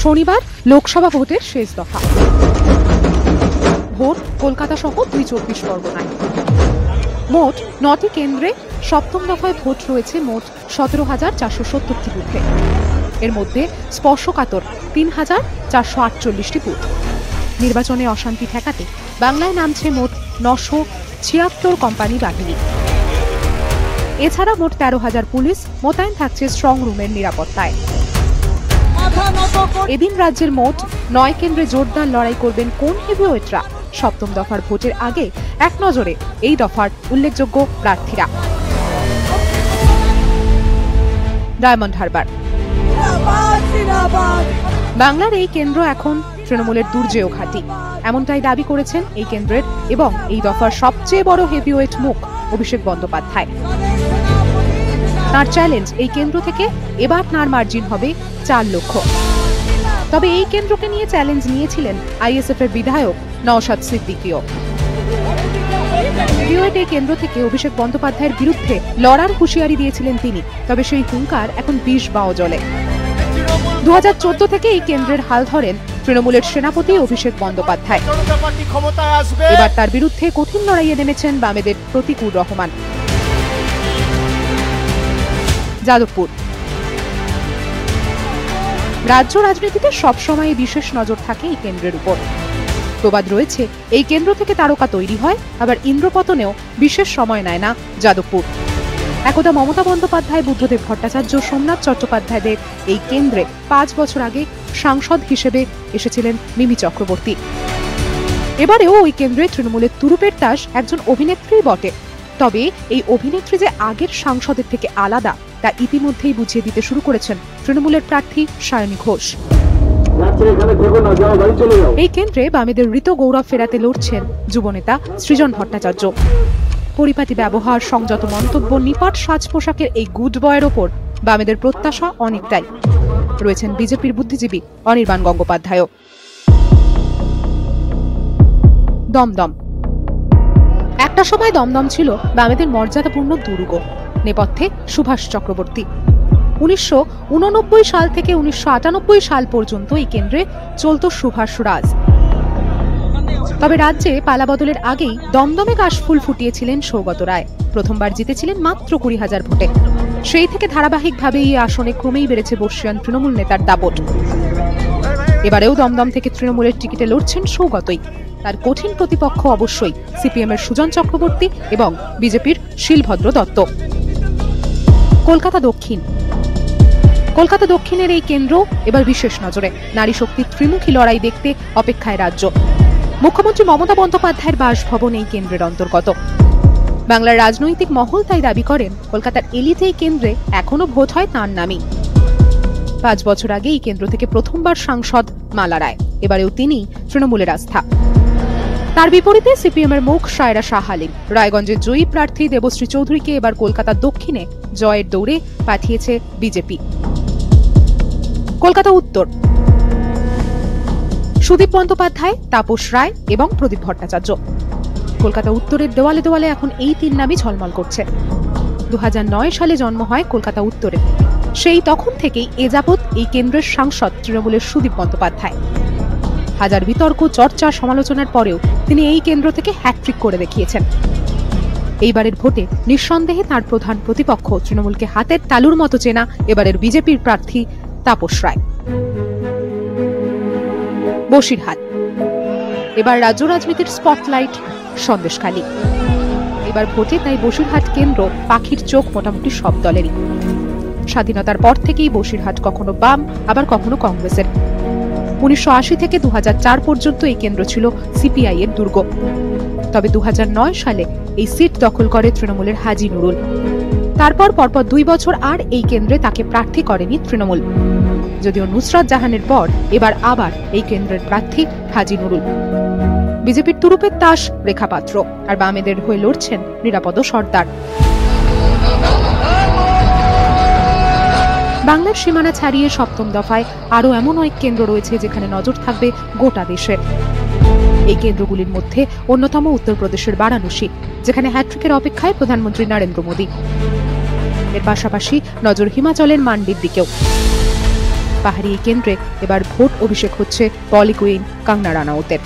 শনিবার লোকসভা ভোটের শেষ দফা ভোট কলকাতা সহ ২৪ পরগনায়। মোট ৯টি কেন্দ্রে সপ্তম দফায় ভোট রয়েছে মোট ১৭,৪৭০টি বুথে। এর মধ্যে স্পর্শকাতর ৩,৪৪৮টি বুথ। নির্বাচনে অশান্তি ঠেকাতে বাংলায় নামছে মোট ৯৭৬ কোম্পানি বাহিনী। এছাড়া মোট ১৩,০০০ পুলিশ মোতায়েন থাকছে স্ট্রং রুমের নিরাপত্তায়। এদিন রাজ্যের মোট ৯ কেন্দ্রে জোরদার লড়াই করবেন কোন হেভিওয়েটরা? সপ্তম দফার ভোটের আগে এক নজরে এই দফার উল্লেখযোগ্য প্রার্থীরা। ডায়মন্ড হারবার বাংলার এই কেন্দ্র এখন তৃণমূলের দুর্জেয় ঘাঁটি, এমনটাই দাবি করেছেন এই কেন্দ্রের এবং এই দফার সবচেয়ে বড় হেভিওয়েট মুখ অভিষেক বন্দ্যোপাধ্যায়। তার চ্যালেঞ্জ, এই কেন্দ্র থেকে এবার তার মার্জিন হবে ৪ লক্ষ। তবে এই কেন্দ্রকে নিয়ে চ্যালেঞ্জ নিয়েছিলেন আইএসএফ এর বিধায়ক নওশাদ সিদ্দিকীও। হেভিওয়েট এই কেন্দ্র থেকে অভিষেক বন্দ্যোপাধ্যায়ের বিরুদ্ধে লড়ার হুঁশিয়ারি দিয়েছিলেন তিনি, তবে সেই হুঙ্কার এখন বিষ বাও জলে। ২০১৪ থেকে এই কেন্দ্রের হাল ধরেন তৃণমূলের সেনাপতি অভিষেক বন্দ্যোপাধ্যায়। এবার তার বিরুদ্ধে কঠিন লড়াইয়ে নেমেছেন বামেদের প্রতিকুর রহমান। যাদবপুর রাজ্য রাজনীতিতে সবসময় বিশেষ নজর থাকে এই কেন্দ্রের উপর। প্রবাদ রয়েছে, এই কেন্দ্র থেকে তারকা তৈরি হয়, আবার ইন্দ্রপতনেও বিশেষ সময় নেয় না যাদবপুর। একদা মমতা বন্দ্যোপাধ্যায়, বুদ্ধদেব ভট্টাচার্য, সোমনাথ চট্টোপাধ্যায়দের এই কেন্দ্রে ৫ বছর আগে সাংসদ হিসেবে এসেছিলেন মিমি চক্রবর্তী। এবারেও ওই কেন্দ্রে তৃণমূলের তুরুপের তাস একজন অভিনেত্রী বটে, তবে এই অভিনেত্রী যে আগের সাংসদের থেকে আলাদা তা ইতিমধ্যেই বুঝিয়ে দিতে শুরু করেছেন তৃণমূলের প্রার্থী সায়নী ঘোষ। এই কেন্দ্রে বামেদের ঋত গৌরব ফেরাতে লড়ছেন যুবনেতা সৃজন ভট্টাচার্য। পরিপাটি ব্যবহার, সংযত মন্তব্য, নিপাট সাজ পোশাকের এই গুড বয়ের ওপর বামেদের প্রত্যাশা অনেকটাই। রয়েছেন বিজেপির বুদ্ধিজীবী অনির্বাণ গঙ্গোপাধ্যায়ও। দমদম একটা সময় দমদম ছিল বামেদের মর্যাদাপূর্ণ দুর্গ। নেপথ্যে সুভাষ চক্রবর্তী। ১৯৮৯ সাল থেকে ১৯৯৮ সাল পর্যন্ত এই কেন্দ্রে চলত সুভাষ রাজ। তবে রাজ্যে পালাবদলের আগেই দমদমে কাশফুল ফুটিয়েছিলেন সৌগত রায়। প্রথমবার জিতেছিলেন মাত্র ২০,০০০ ভোটে। সেই থেকে ধারাবাহিকভাবে এই আসনে ক্রমেই বেড়েছে বর্ষীয়ান তৃণমূল নেতার দাপট। এবারেও দমদম থেকে তৃণমূলের টিকিটে লড়ছেন সৌগতই। তার কঠিন প্রতিপক্ষ অবশ্যই সিপিএম এর সুজন চক্রবর্তী এবং বিজেপির শিলভদ্র দত্ত। কলকাতা দক্ষিণ দক্ষিণের এই কেন্দ্র এবার বিশেষ নজরে। নারী শক্তির ত্রিমুখী লড়াই দেখতে অপেক্ষায় রাজ্য। মুখ্যমন্ত্রী মমতা বন্দ্যোপাধ্যায়ের বাসভবন এই কেন্দ্রের অন্তর্গত। বাংলার রাজনৈতিক মহল তাই দাবি করেন, কলকাতার এলিট এই কেন্দ্রে এখনো ভোট হয় তাঁর নামই। ৫ বছর আগে এই কেন্দ্র থেকে প্রথমবার সাংসদ মালা রায়, এবারেও তিনি তৃণমূলের আস্থা। তার বিপরীতে সিপিএম এর মুখ সায়রা শাহ আলীম। রায়গঞ্জের জয়ী প্রার্থী দেবশ্রী চৌধুরীকে এবার কলকাতা দক্ষিণে জয়ের দৌড়ে পাঠিয়েছে বিজেপি। কলকাতা উত্তর সুদীপ বন্দ্যোপাধ্যায়, তাপস রায় এবং প্রদীপ ভট্টাচার্য। কলকাতা উত্তরের দেওয়ালে দেওয়ালে এখন এই ৩ নামই ঝলমল করছে। ২০০৯ সালে জন্ম হয় কলকাতা উত্তরে। সেই তখন থেকেই এ যাবৎ এই কেন্দ্রের সাংসদ তৃণমূলের সুদীপ বন্দ্যোপাধ্যায়। হাজার বিতর্ক, চর্চা, সমালোচনার পরেও তিনি এই কেন্দ্র থেকে হ্যাট্রিক করে দেখিয়েছেন। এইবারের ভোটে নিঃসন্দেহে তার প্রধান প্রতিপক্ষ তৃণমূলকে হাতের তালুর মতো চেনা এবারের বিজেপির প্রার্থী তাপস রায়। বসিরহাট এবার রাজ্য রাজনীতির স্পটলাইট সন্দেশখালী। এবার ভোটে তাই বসিরহাট কেন্দ্র পাখির চোখ মোটামুটি সব দলেরই। স্বাধীনতার পর থেকেই বসিরহাট কখনো বাম, আবার কখনো কংগ্রেসের। ১৯৮০ থেকে ২০০৪ পর্যন্ত এই কেন্দ্র ছিল সিপিআই এর দুর্গ। তবে ২০০৯ সালে এই সিট দখল করে তৃণমূলের হাজি নুরুল। তারপর পরপর ২ বছর আর এই কেন্দ্রে তাকে প্রার্থী করেনি তৃণমূল। যদিও নুসরাত জাহানের পর এবার আবার এই কেন্দ্রের প্রার্থী হাজি নুরুল। বিজেপির তুরুপের তাস রেখা পাত্র, আর বামেদের হয়ে লড়ছেন নিরাপদ সর্দার। বাংলার সীমানা ছাড়িয়ে সপ্তম দফায় আরও এমন অনেক কেন্দ্র রয়েছে যেখানে নজর থাকবে গোটা দেশের। এই কেন্দ্রগুলির মধ্যে অন্যতম উত্তরপ্রদেশের বারাণসী, যেখানে হ্যাট্রিকের অপেক্ষায় প্রধানমন্ত্রী নরেন্দ্র মোদী। এর পাশাপাশি নজর হিমাচলের মান্ডির দিকেও। পাহাড়ি এই কেন্দ্রে এবার ভোট অভিষেক হচ্ছে বলি কুইন কঙ্গনা রানাউতের।